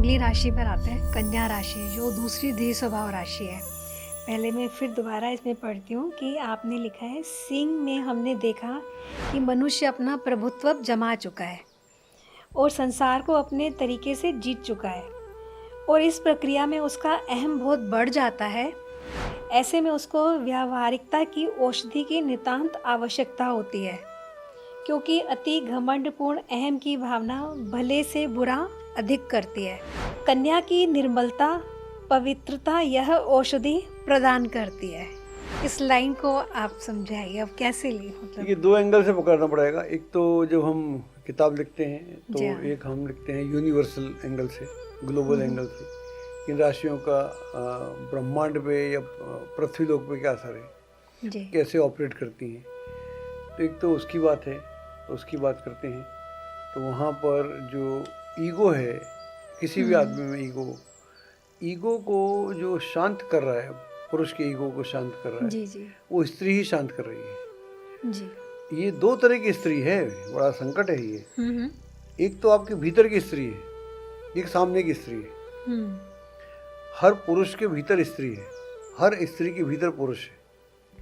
अगली राशि पर आते हैं, कन्या राशि, जो दूसरी धीर स्वभाव राशि है। पहले मैं फिर दोबारा इसमें पढ़ती हूँ कि आपने लिखा है, सिंह में हमने देखा कि मनुष्य अपना प्रभुत्व जमा चुका है और संसार को अपने तरीके से जीत चुका है, और इस प्रक्रिया में उसका अहम बहुत बढ़ जाता है। ऐसे में उसको व्यावहारिकता की औषधि की नितांत आवश्यकता होती है, क्योंकि अति घमंडपूर्ण अहम की भावना भले से बुरा अधिक करती है। कन्या की निर्मलता, पवित्रता यह औषधि प्रदान करती है। इस लाइन को आप समझाइए, अब कैसे ली, मतलब ये दो एंगल से पकड़ना पड़ेगा। एक तो जब हम किताब लिखते हैं तो जी हाँ। एक हम लिखते हैं यूनिवर्सल एंगल से, ग्लोबल एंगल से, इन राशियों का ब्रह्मांड पे या पृथ्वी लोक पे क्या असर है, जी कैसे ऑपरेट करती हैं। तो एक तो उसकी बात है, उसकी बात करते हैं। तो वहाँ पर जो ईगो है, किसी भी आदमी में ईगो को जो शांत कर रहा है, पुरुष के ईगो को शांत कर रहा है, जी जी वो स्त्री ही शांत कर रही है। जी। ये दो तरह की स्त्री है, बड़ा संकट है ये। हम्म एक तो आपके भीतर की स्त्री है, एक सामने की स्त्री है। हम्म। हर पुरुष के भीतर स्त्री है, हर स्त्री के भीतर पुरुष है।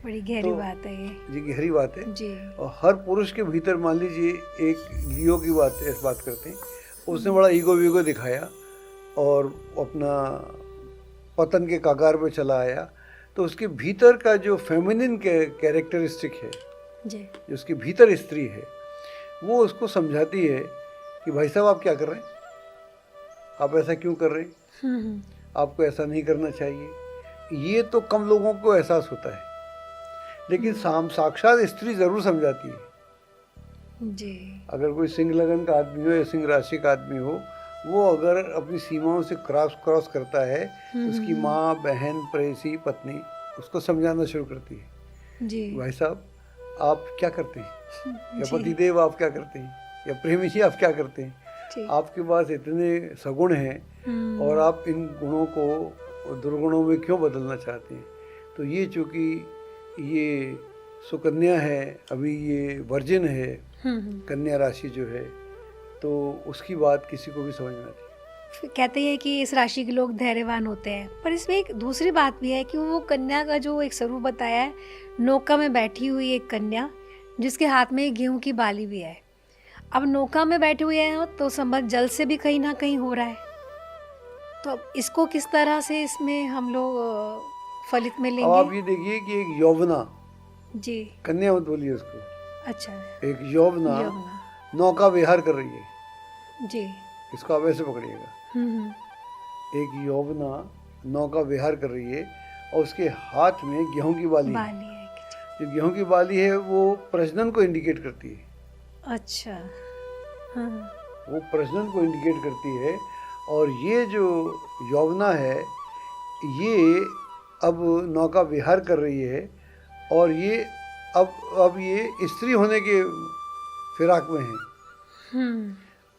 बड़ी गहरी तो बात है ये। जी गहरी बात है। जी और हर पुरुष के भीतर, मान लीजिए एक लियो की बात करते हैं, उसने बड़ा ईगो वीगो दिखाया और अपना पतन के कगार पे चला आया, तो उसके भीतर का जो फेमिनिन कैरेक्टरिस्टिक है, जी जो उसके भीतर स्त्री है, वो उसको समझाती है कि भाई साहब आप क्या कर रहे हैं, आप ऐसा क्यों कर रहे हैं, हम्म। आपको ऐसा नहीं करना चाहिए। ये तो कम लोगों को एहसास होता है, लेकिन साक्षात स्त्री जरूर समझाती है। जी अगर कोई सिंह लगन का आदमी हो या सिंह राशि का आदमी हो, वो अगर अपनी सीमाओं से क्रॉस करता है, तो उसकी माँ, बहन, प्रेयसी, पत्नी उसको समझाना शुरू करती है, जी भाई साहब आप क्या करते हैं, या जी। पतिदेव आप क्या करते हैं, या प्रेमी जी आप क्या करते हैं, जी। आपके पास इतने सगुण हैं और आप इन गुणों को दुर्गुणों में क्यों बदलना चाहते हैं। तो ये चूँकि ये सुकन्या है, अभी ये वर्जिन है, कन्या राशि जो है, तो उसकी बात किसी को भी समझ में आती है। कहते हैं कि इस राशि के लोग धैर्यवान होते हैं, पर इसमें एक दूसरी बात भी है कि वो कन्या का जो एक स्वरूप बताया है, नौका में बैठी हुई एक कन्या जिसके हाथ में गेहूं की बाली भी है। अब नौका में बैठे हुए हैं तो संबंध जल से भी कहीं ना कहीं हो रहा है, तो अब इसको किस तरह से इसमें हम लोग फलित में अब लेंगे। आप ये देखिए कि एक यौवना, जी कन्या मत बोलिए उसको, अच्छा। एक यौवना यमुना। नौका विहार कर रही है, जी इसको आप ऐसे पकड़िएगा। हम्म। एक यौवना नौका विहार कर रही है और उसके हाथ में गेहूं की बाली है। बाली है कि- जो गेहूं की बाली है वो प्रजनन को इंडिकेट करती है, अच्छा हाँ। वो प्रजनन को इंडिकेट करती है। और ये जो यौवना है, ये अब नौका विहार कर रही है और ये अब ये स्त्री होने के फिराक में है।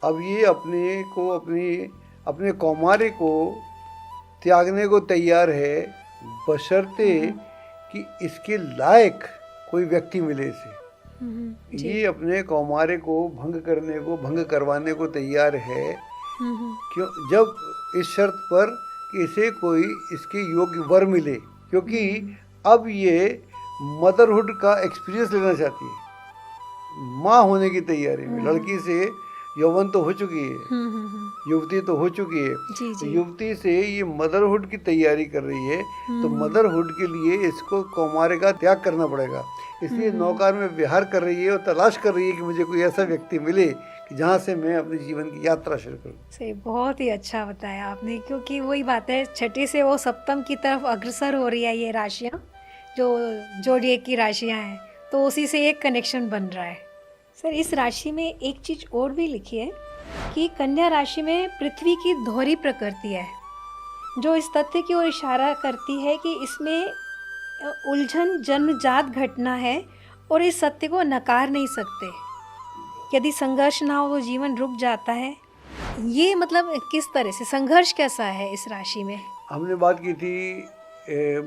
अब ये अपने कौमार्य को त्यागने को तैयार है, बशर्ते कि इसके लायक कोई व्यक्ति मिले इसे। ये अपने कौमार्य को भंग करवाने को तैयार है, क्यों, जब इस शर्त पर कि इसे कोई इसके योग्य वर मिले, क्योंकि अब ये मदरहुड का एक्सपीरियंस लेना चाहती है। माँ होने की तैयारी में, लड़की से यौवन तो हो चुकी है, युवती तो हो चुकी है, जी तो जी। युवती से ये मदरहुड की तैयारी कर रही है। तो मदरहुड के लिए इसको कौमार्य का त्याग करना पड़ेगा, इसलिए नौकार में विहार कर रही है और तलाश कर रही है कि मुझे कोई ऐसा व्यक्ति मिले कि जहाँ से मैं अपने जीवन की यात्रा शुरू करूँ। सही, बहुत ही अच्छा बताया आपने, क्योंकि वही बात है, छठी से वो सप्तम की तरफ अग्रसर हो रही है ये राशियाँ, जो जोड़िए की राशियाँ हैं, तो उसी से एक कनेक्शन बन रहा है। सर, इस राशि में एक चीज़ और भी लिखी है कि कन्या राशि में पृथ्वी की दोहरी प्रकृति है, जो इस तथ्य की ओर इशारा करती है कि इसमें उलझन जन्मजात घटना है और इस सत्य को नकार नहीं सकते। यदि संघर्ष ना हो तो जीवन रुक जाता है। ये मतलब किस तरह से संघर्ष कैसा है इस राशि में। हमने बात की थी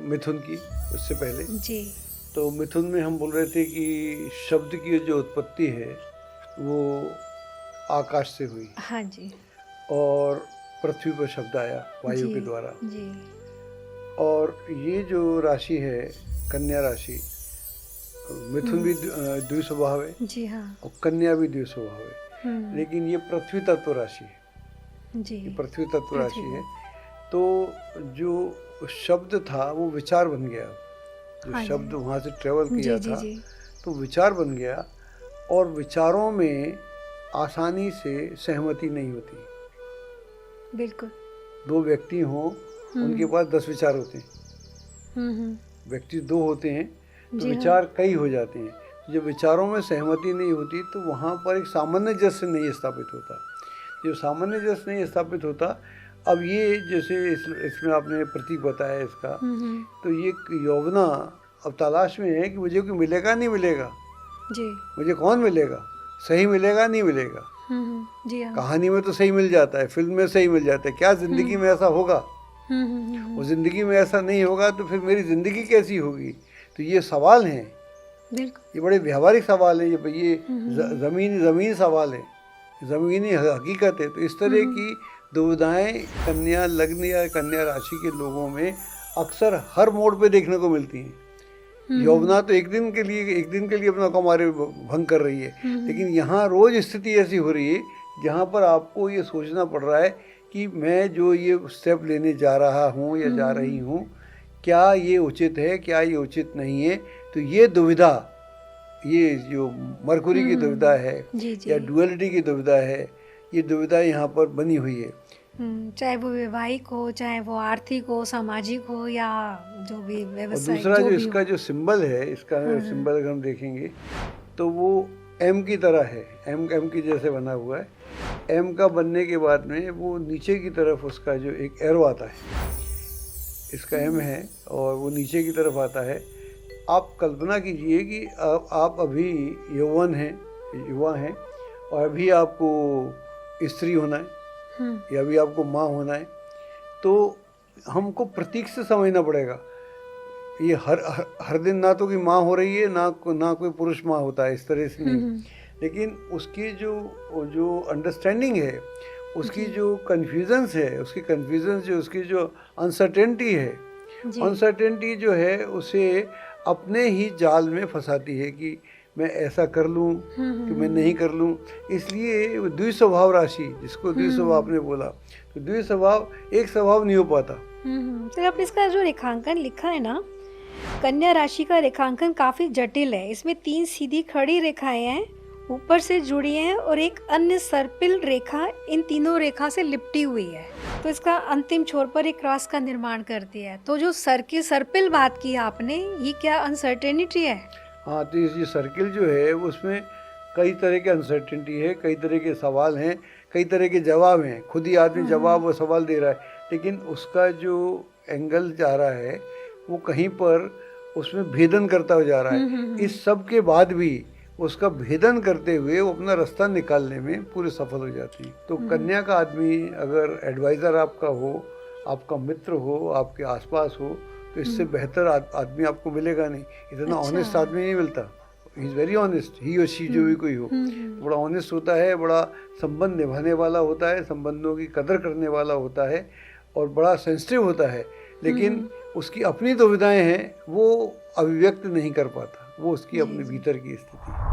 मिथुन की उससे पहले जी। तो मिथुन में हम बोल रहे थे कि शब्द की जो उत्पत्ति है वो आकाश से हुई, हाँ जी। और पृथ्वी पर शब्द आया वायु जी के द्वारा। जी और ये जो राशि है कन्या राशि, मिथुन भी द्विस्वभाव है जी हाँ और कन्या भी द्विस्वभाव है, लेकिन ये पृथ्वी तत्व राशि है, जी ये पृथ्वी तत्व राशि पृथ्वी। है। तो जो शब्द था वो विचार बन गया, जो हाँ जी। शब्द वहाँ से ट्रेवल जी किया जी था जी तो विचार बन गया, और विचारों में आसानी से सहमति नहीं होती। बिल्कुल। दो व्यक्ति हों उनके पास 10 विचार होते हैं, व्यक्ति दो होते हैं तो जी हाँ। विचार कई हो जाते हैं। जब विचारों में सहमति नहीं होती तो वहाँ पर एक सामंजस्य नहीं स्थापित होता। जब सामंजस्य नहीं स्थापित होता, अब ये जैसे इसमें आपने प्रतीक बताया इसका, तो ये यौवना अब तलाश में है कि मुझे कोई मिलेगा नहीं मिलेगा, जी मुझे कौन मिलेगा, सही मिलेगा नहीं मिलेगा। जी हाँ। कहानी में तो सही मिल जाता है, फिल्म में सही मिल जाता है, क्या ज़िंदगी में ऐसा होगा? और ज़िंदगी में ऐसा नहीं होगा तो फिर मेरी ज़िंदगी कैसी होगी? तो ये सवाल हैं, बिल्कुल। ये बड़े व्यवहारिक सवाल है, ये ज़मीनी सवाल है, ज़मीनी हकीकत है। तो इस तरह की दुविधाएं कन्या लग्न या कन्या राशि के लोगों में अक्सर हर मोड़ पे देखने को मिलती हैं। यौवना तो एक दिन के लिए अपना कौमार्य भंग कर रही है, लेकिन यहाँ रोज स्थिति ऐसी हो रही है जहाँ पर आपको ये सोचना पड़ रहा है कि मैं जो ये स्टेप लेने जा रहा हूँ या जा रही हूँ, क्या ये उचित है, क्या ये उचित नहीं है। तो ये दुविधा, ये जो मरकुरी की दुविधा है जी जी। या डुअलिटी की दुविधा है, ये दुविधा यहाँ पर बनी हुई है। चाहे वो वैवाहिक हो, चाहे वो आर्थिक हो, सामाजिक हो, या जो भी और व्यवसाय दूसरा जो भी इसका हो। जो सिंबल है, इसका सिंबल अगर हम देखेंगे तो वो एम की तरह है, एम की जैसे बना हुआ है। एम का बनने के बाद में वो नीचे की तरफ उसका जो एक एरो आता है, इसका एम है और वो नीचे की तरफ आता है। आप कल्पना कीजिए कि आप अभी यौवन हैं, युवा हैं, और अभी आपको स्त्री होना है या अभी आपको माँ होना है, तो हमको प्रतीक से समझना पड़ेगा। ये हर दिन ना तो कि माँ हो रही है, ना कोई पुरुष माँ होता है, इस तरह से नहीं। लेकिन उसकी जो अंडरस्टैंडिंग है, उसकी जो कन्फ्यूजन्स है, उसकी जो अनसर्टेनिटी है, अनसर्टेनिटी जो है उसे अपने ही जाल में फंसाती है कि मैं ऐसा कर लूँ कि मैं नहीं कर लूँ। इसलिए द्विस्वभाव राशि, जिसको द्विस्वभाव आपने बोला, तो द्विस्वभाव एक स्वभाव नहीं हो पाता। तो आपने इसका जो रेखांकन लिखा है ना, कन्या राशि का रेखांकन काफी जटिल है। इसमें 3 सीधी खड़ी रेखाएं हैं, ऊपर से जुड़ी हैं, और एक अन्य सर्पिल रेखा इन तीनों रेखा से लिपटी हुई है। तो इसका अंतिम छोर पर एक क्रॉस का निर्माण करती है। तो जो सर्पिल बात की आपने, ये क्या अनसर्टेनिटी है? हाँ, तो ये सर्किल जो है उसमें कई तरह के अनसर्टेनिटी है, कई तरह के सवाल हैं, कई तरह के जवाब हैं। खुद ही आदमी जवाब और सवाल दे रहा है, लेकिन उसका जो एंगल जा रहा है वो कहीं पर उसमें भेदन करता हो जा रहा है। इस सब के बाद भी उसका भेदन करते हुए वो अपना रास्ता निकालने में पूरे सफल हो जाती है। तो कन्या का आदमी अगर एडवाइज़र आपका हो, आपका मित्र हो, आपके आसपास हो, तो इससे बेहतर आदमी आपको मिलेगा नहीं। इतना ऑनेस्ट आदमी नहीं मिलता। ही इज़ वेरी ऑनेस्ट, ही और शी जो भी कोई हो, तो बड़ा ऑनेस्ट होता है, बड़ा संबंध निभाने वाला होता है, संबंधों की कदर करने वाला होता है, और बड़ा सेंसिटिव होता है। लेकिन उसकी अपनी दुविधाएं हैं, वो अभिव्यक्त नहीं कर पाता, वो उसकी अपने भीतर की स्थिति है।